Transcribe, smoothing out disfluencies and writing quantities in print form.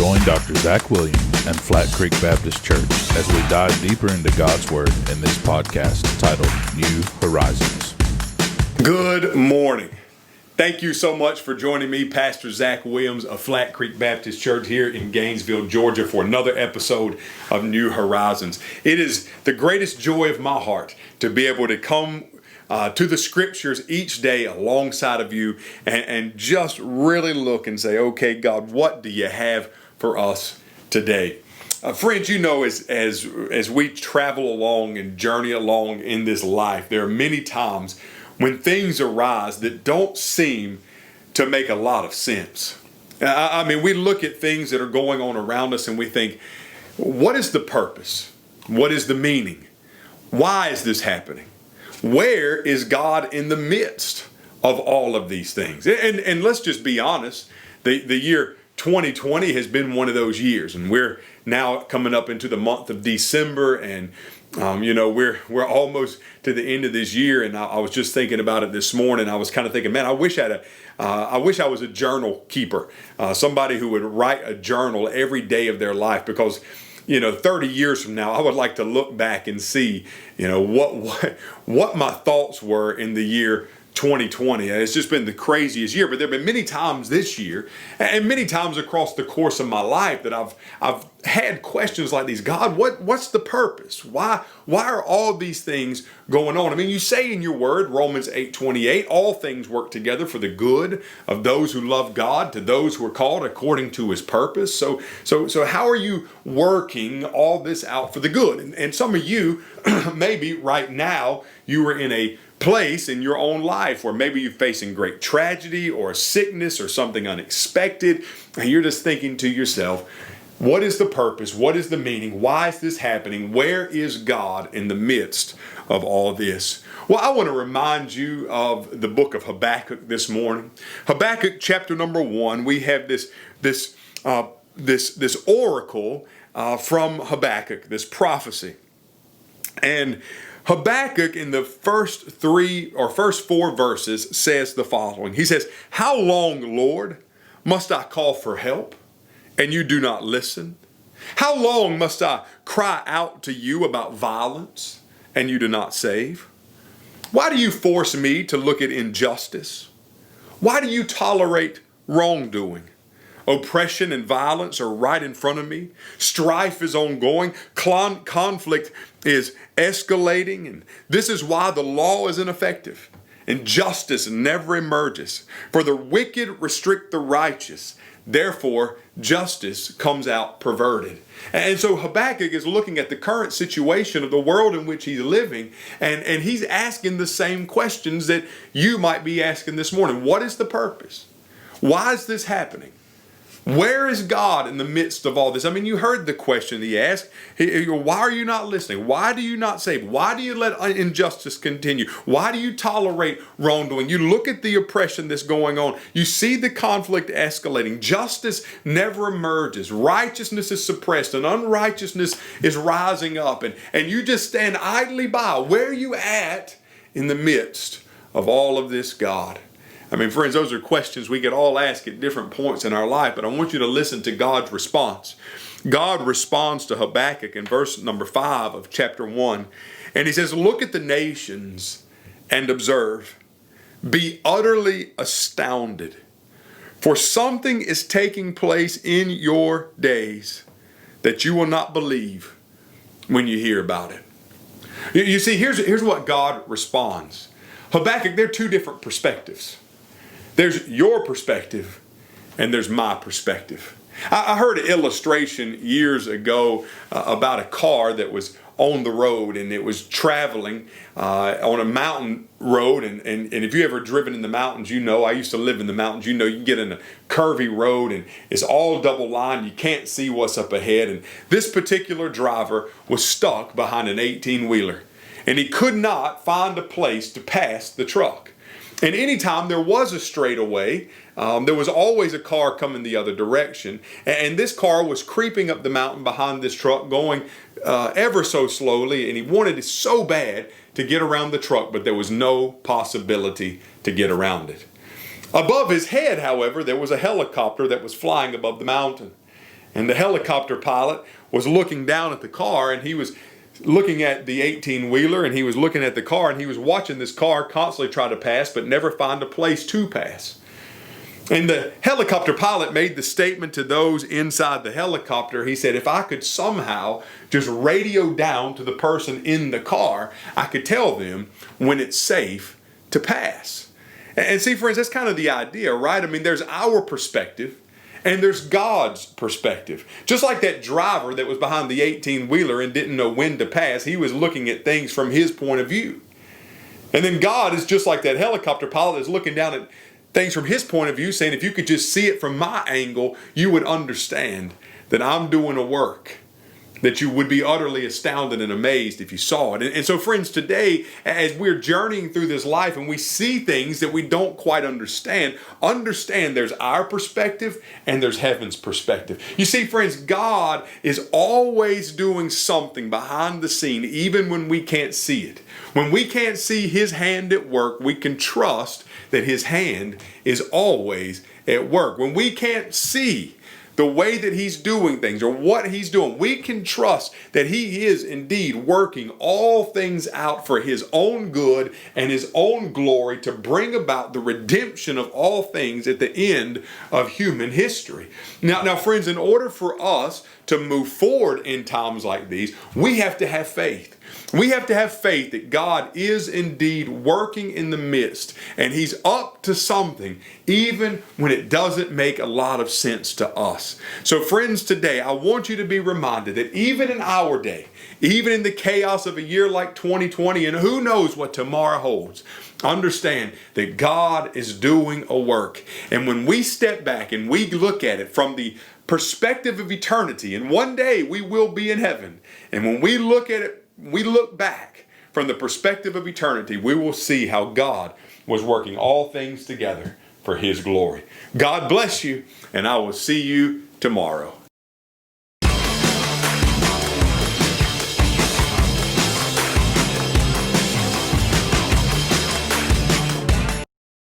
Join Dr. Zach Williams and Flat Creek Baptist Church as we dive deeper into God's Word in this podcast titled New Horizons. Good morning. Thank you so much for joining me, Pastor Zach Williams of Flat Creek Baptist Church here in Gainesville, Georgia, for another episode of New Horizons. It is the greatest joy of my heart to be able to come to the scriptures each day alongside of you and just really look and say, okay, God, what do you have for us today? Friends, you know, as we travel along and journey along in this life, there are many times when things arise that don't seem to make a lot of sense. I mean, we look at things that are going on around us and we think, what is the purpose? What is the meaning? Why is this happening? Where is God in the midst of all of these things? And let's just be honest, the year 2020 has been one of those years, and we're now coming up into the month of December, and we're almost to the end of this year. And I was just thinking about it this morning. I was kind of thinking, man, I wish I was a journal keeper, somebody who would write a journal every day of their life, because 30 years from now, I would like to look back and see, what my thoughts were in the year 2020. It's just been the craziest year, but there have been many times this year and many times across the course of my life that I've had questions like these. God, what's the purpose? Why are all these things going on? I mean, you say in your word, Romans 8:28, all things work together for the good of those who love God, to those who are called according to his purpose. So how are you working all this out for the good? And some of you, maybe right now, you are in a place in your own life where maybe you're facing great tragedy or a sickness or something unexpected, and you're just thinking to yourself, what is the purpose? What is the meaning? Why is this happening? Where is God in the midst of all this? Well, I want to remind you of the book of Habakkuk this morning. Habakkuk chapter number 1, we have this oracle from Habakkuk, this prophecy. And Habakkuk in the first 4 verses says the following. He says, "How long, Lord, must I call for help, and you do not listen? How long must I cry out to you about violence, and you do not save? Why do you force me to look at injustice? Why do you tolerate wrongdoing? Oppression and violence are right in front of me. Strife is ongoing. Conflict is escalating. And this is why the law is ineffective and justice never emerges. For the wicked restrict the righteous. Therefore, justice comes out perverted." And so Habakkuk is looking at the current situation of the world in which he's living, and he's asking the same questions that you might be asking this morning. What is the purpose? Why is this happening? Where is God in the midst of all this? I mean, you heard the question he asked. Why are you not listening? Why do you not save? Why do you let injustice continue? Why do you tolerate wrongdoing? You look at the oppression that's going on. You see the conflict escalating. Justice never emerges. Righteousness is suppressed and unrighteousness is rising up. And you just stand idly by. Where are you at in the midst of all of this, God? I mean, friends, those are questions we could all ask at different points in our life, but I want you to listen to God's response. God responds to Habakkuk in verse number 5 of chapter 1, and he says, "Look at the nations and observe. Be utterly astounded, for something is taking place in your days that you will not believe when you hear about it." You see, here's what God responds. Habakkuk, there are two different perspectives. There's your perspective and there's my perspective. I heard an illustration years ago about a car that was on the road, and it was traveling on a mountain road. And if you ever driven in the mountains, I used to live in the mountains, you can get in a curvy road and it's all double line. You can't see what's up ahead. And this particular driver was stuck behind an 18-wheeler, and he could not find a place to pass the truck. And anytime there was a straightaway, there was always a car coming the other direction. And this car was creeping up the mountain behind this truck, going ever so slowly. And he wanted it so bad to get around the truck, but there was no possibility to get around it. Above his head, however, there was a helicopter that was flying above the mountain. And the helicopter pilot was looking down at the car, and he was looking at the 18-wheeler, and he was looking at the car, and he was watching this car constantly try to pass but never find a place to pass. And the helicopter pilot made the statement to those inside the helicopter. He said, if I could somehow just radio down to the person in the car, I could tell them when it's safe to pass. And see, friends, that's kind of the idea, right? I mean, there's our perspective and there's God's perspective. Just like that driver that was behind the 18-wheeler and didn't know when to pass, he was looking at things from his point of view. And then God is just like that helicopter pilot is looking down at things from his point of view, saying, if you could just see it from my angle, you would understand that I'm doing a work that you would be utterly astounded and amazed if you saw it. And so, friends, today, as we're journeying through this life and we see things that we don't quite understand there's our perspective and there's heaven's perspective. You see, friends, God is always doing something behind the scene, even when we can't see it. When we can't see His hand at work, we can trust that His hand is always at work. When we can't see the way that He's doing things or what He's doing, we can trust that He is indeed working all things out for His own good and His own glory to bring about the redemption of all things at the end of human history. Now, friends, in order for us to move forward in times like these, we have to have faith. We have to have faith that God is indeed working in the midst and He's up to something even when it doesn't make a lot of sense to us. So friends, today I want you to be reminded that even in our day, even in the chaos of a year like 2020, and who knows what tomorrow holds, understand that God is doing a work. And when we step back and we look at it from the perspective of eternity, and one day we will be in heaven, and when we look at it, we look back from the perspective of eternity, we will see how God was working all things together for His glory. God bless you, and I will see you tomorrow.